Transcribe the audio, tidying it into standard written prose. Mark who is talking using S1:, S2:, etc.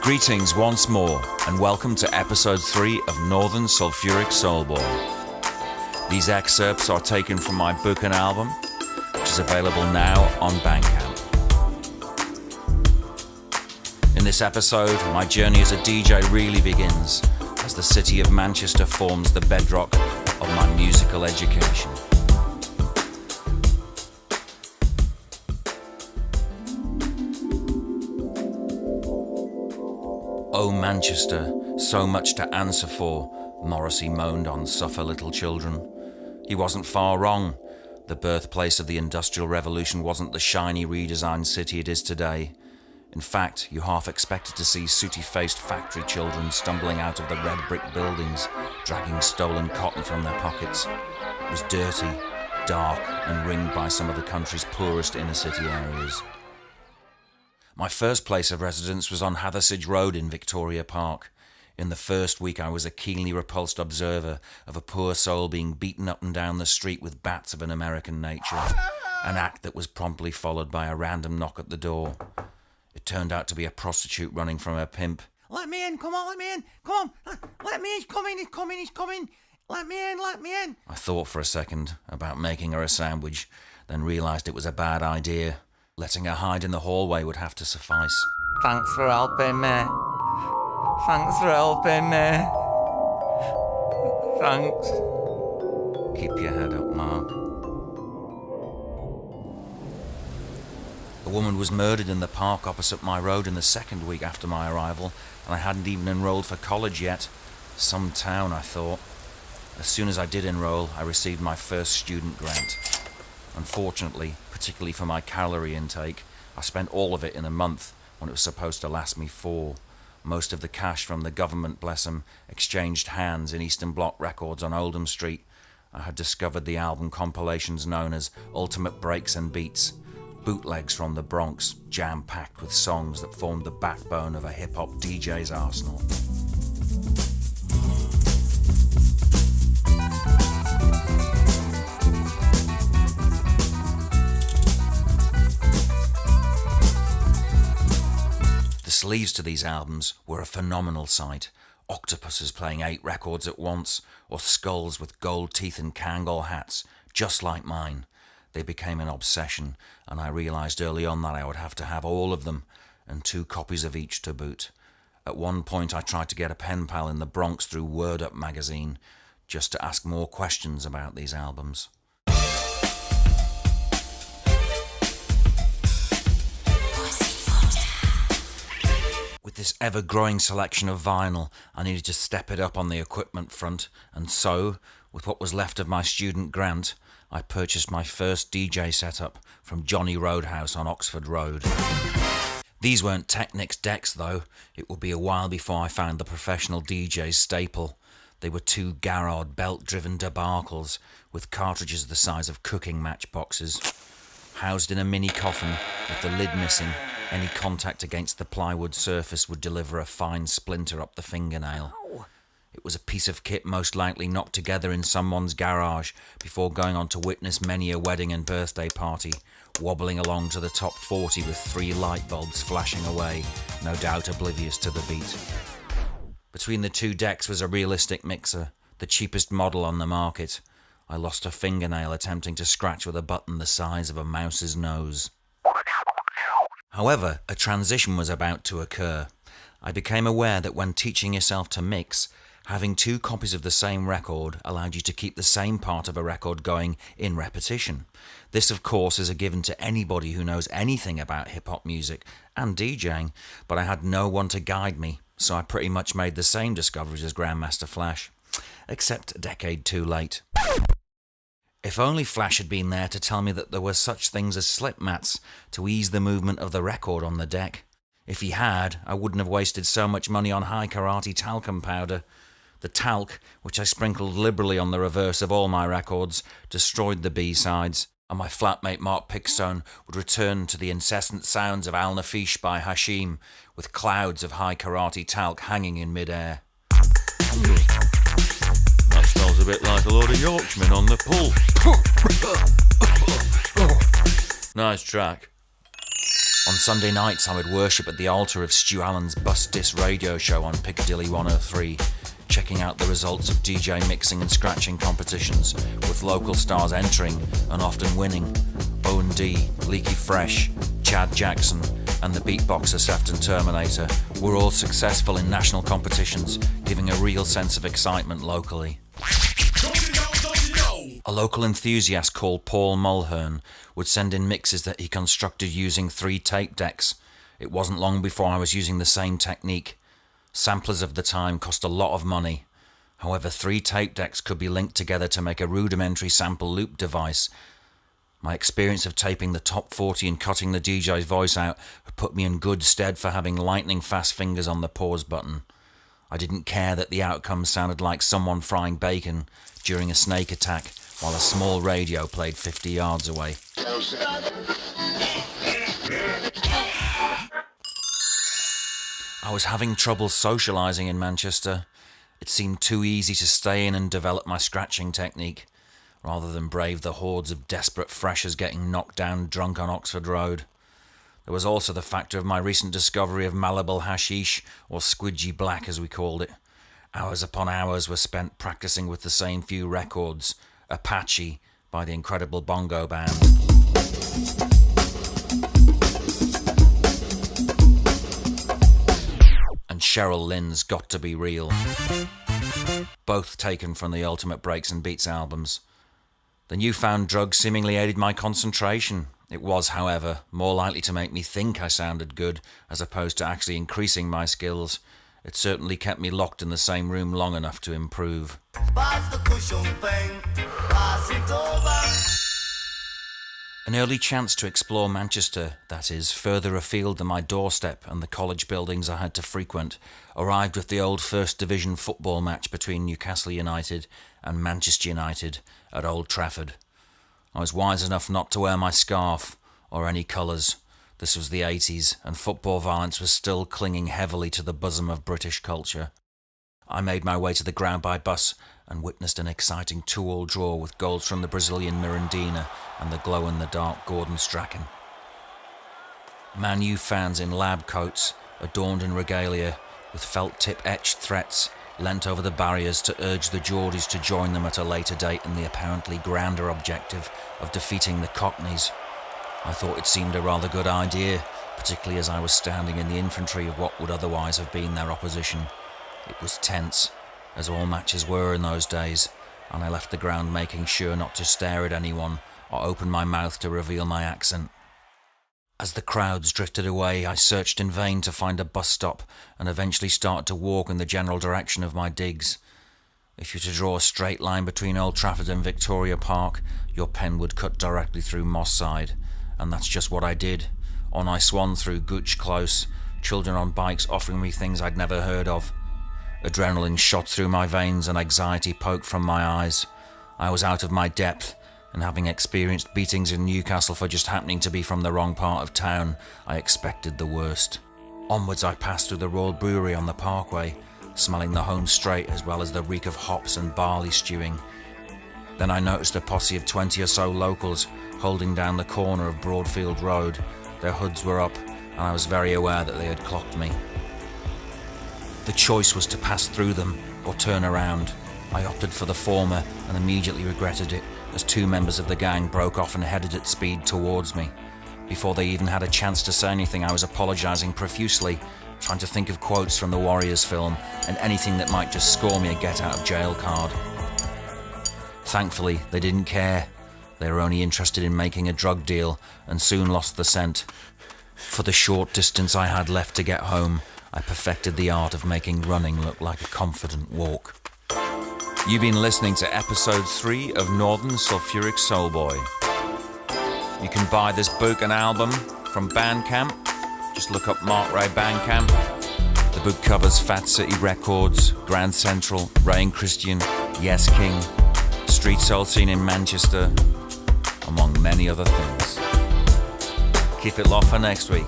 S1: Greetings once more, and welcome to episode 3 of Northern Sulphuric Soulboy. These excerpts are taken from my book and album, which is available now on Bandcamp. In this episode, my journey as a DJ really begins, as the city of Manchester forms the bedrock of my musical education. Oh Manchester, so much to answer for, Morrissey moaned on Suffer Little Children. He wasn't far wrong. The birthplace of the Industrial Revolution wasn't the shiny redesigned city it is today. In fact, you half expected to see sooty-faced factory children stumbling out of the red brick buildings, dragging stolen cotton from their pockets. It was dirty, dark, and ringed by some of the country's poorest inner-city areas. My first place of residence was on Hathersage Road in Victoria Park. In the first week I was a keenly repulsed observer of a poor soul being beaten up and down the street with bats of an American nature, an act that was promptly followed by a random knock at the door. It turned out to be a prostitute running from her pimp.
S2: Let me in, come on, let me in, come on, let me in, he's coming, let me in.
S1: I thought for a second about making her a sandwich, then realised it was a bad idea. Letting her hide in the hallway would have to suffice.
S2: Thanks for helping me. Thanks.
S1: Keep your head up, Mark. A woman was murdered in the park opposite my road in the second week after my arrival, and I hadn't even enrolled for college yet. Some town, I thought. As soon as I did enroll, I received my first student grant. Unfortunately, particularly for my calorie intake, I spent all of it in a month when it was supposed to last me 4. Most of the cash from the government, bless 'em, exchanged hands in Eastern Bloc Records on Oldham Street. I had discovered the album compilations known as Ultimate Breaks and Beats, bootlegs from the Bronx, jam-packed with songs that formed the backbone of a hip-hop DJ's arsenal. The sleeves to these albums were a phenomenal sight. Octopuses playing 8 records at once, or skulls with gold teeth and Kangol hats, just like mine. They became an obsession, and I realised early on that I would have to have all of them, and 2 copies of each to boot. At one point I tried to get a pen pal in the Bronx through Word Up magazine, just to ask more questions about these albums. With this ever-growing selection of vinyl, I needed to step it up on the equipment front, and so, with what was left of my student grant, I purchased my first DJ setup from Johnny Roadhouse on Oxford Road. These weren't Technics decks though. It would be a while before I found the professional DJ's staple. They were 2 Garrod belt-driven debacles with cartridges the size of cooking matchboxes. Housed in a mini coffin with the lid missing, any contact against the plywood surface would deliver a fine splinter up the fingernail. It was a piece of kit most likely knocked together in someone's garage before going on to witness many a wedding and birthday party, wobbling along to the top 40 with 3 light bulbs flashing away, no doubt oblivious to the beat. Between the 2 decks was a realistic mixer, the cheapest model on the market. I lost a fingernail attempting to scratch with a button the size of a mouse's nose. However, a transition was about to occur. I became aware that when teaching yourself to mix, having 2 copies of the same record allowed you to keep the same part of a record going in repetition. This, of course, is a given to anybody who knows anything about hip-hop music and DJing, but I had no one to guide me, so I pretty much made the same discoveries as Grandmaster Flash, except a decade too late. If only Flash had been there to tell me that there were such things as slip mats to ease the movement of the record on the deck. If he had, I wouldn't have wasted so much money on high karate talcum powder. The talc, which I sprinkled liberally on the reverse of all my records, destroyed the B-sides, and my flatmate Mark Pickstone would return to the incessant sounds of Al Nafish by Hashim, with clouds of high karate talc hanging in mid-air.
S3: That smells a bit like a load of Yorkshiremen on the pull. Nice track.
S1: On Sunday nights, I would worship at the altar of Stu Allen's Bust Disc radio show on Piccadilly 103, checking out the results of DJ mixing and scratching competitions, with local stars entering and often winning. O&D, Leaky Fresh, Chad Jackson, and the beatboxer Sefton Terminator were all successful in national competitions, giving a real sense of excitement locally. A local enthusiast called Paul Mulhern would send in mixes that he constructed using 3 tape decks. It wasn't long before I was using the same technique. Samplers of the time cost a lot of money. However, 3 tape decks could be linked together to make a rudimentary sample loop device. My experience of taping the top 40 and cutting the DJ's voice out had put me in good stead for having lightning fast fingers on the pause button. I didn't care that the outcome sounded like someone frying bacon during a snake attack while a small radio played 50 yards away. I was having trouble socialising in Manchester. It seemed too easy to stay in and develop my scratching technique, rather than brave the hordes of desperate freshers getting knocked down drunk on Oxford Road. There was also the factor of my recent discovery of malleable hashish, or squidgy black as we called it. Hours upon hours were spent practicing with the same few records, Apache by the Incredible Bongo Band. And Cheryl Lynn's Got to Be Real. Both taken from the Ultimate Breaks and Beats albums. The newfound drug seemingly aided my concentration. It was, however, more likely to make me think I sounded good as opposed to actually increasing my skills. It certainly kept me locked in the same room long enough to improve. Pass the cushion thing, pass it over. An early chance to explore Manchester, that is, further afield than my doorstep and the college buildings I had to frequent, arrived with the old First Division football match between Newcastle United and Manchester United at Old Trafford. I was wise enough not to wear my scarf or any colours. This was the 80s, and football violence was still clinging heavily to the bosom of British culture. I made my way to the ground by bus and witnessed an exciting 2-2 draw with goals from the Brazilian Mirandina and the glow-in-the-dark Gordon Strachan. Man U fans in lab coats, adorned in regalia, with felt-tip etched threats, leant over the barriers to urge the Geordies to join them at a later date in the apparently grander objective of defeating the Cockneys. I thought it seemed a rather good idea, particularly as I was standing in the infantry of what would otherwise have been their opposition. It was tense, as all matches were in those days, and I left the ground making sure not to stare at anyone or open my mouth to reveal my accent. As the crowds drifted away, I searched in vain to find a bus stop and eventually started to walk in the general direction of my digs. If you were to draw a straight line between Old Trafford and Victoria Park, your pen would cut directly through Moss Side. And that's just what I did. On I swung through Gooch Close, children on bikes offering me things I'd never heard of. Adrenaline shot through my veins and anxiety poked from my eyes. I was out of my depth, and having experienced beatings in Newcastle for just happening to be from the wrong part of town, I expected the worst. Onwards I passed through the Royal Brewery on the Parkway, smelling the home straight as well as the reek of hops and barley stewing. Then I noticed a posse of 20 or so locals holding down the corner of Broadfield Road. Their hoods were up, and I was very aware that they had clocked me. The choice was to pass through them or turn around. I opted for the former and immediately regretted it as 2 members of the gang broke off and headed at speed towards me. Before they even had a chance to say anything, I was apologising profusely, trying to think of quotes from the Warriors film and anything that might just score me a get-out-of-jail card. Thankfully, they didn't care. They were only interested in making a drug deal and soon lost the scent. For the short distance I had left to get home, I perfected the art of making running look like a confident walk. You've been listening to episode 3 of Northern Sulphuric Soulboy. You can buy this book and album from Bandcamp. Just look up Mark Ray Bandcamp. The book covers Fat City Records, Grand Central, Ray and Christian, Yes King, street soul scene in Manchester, among many other things. Keep it locked for next week.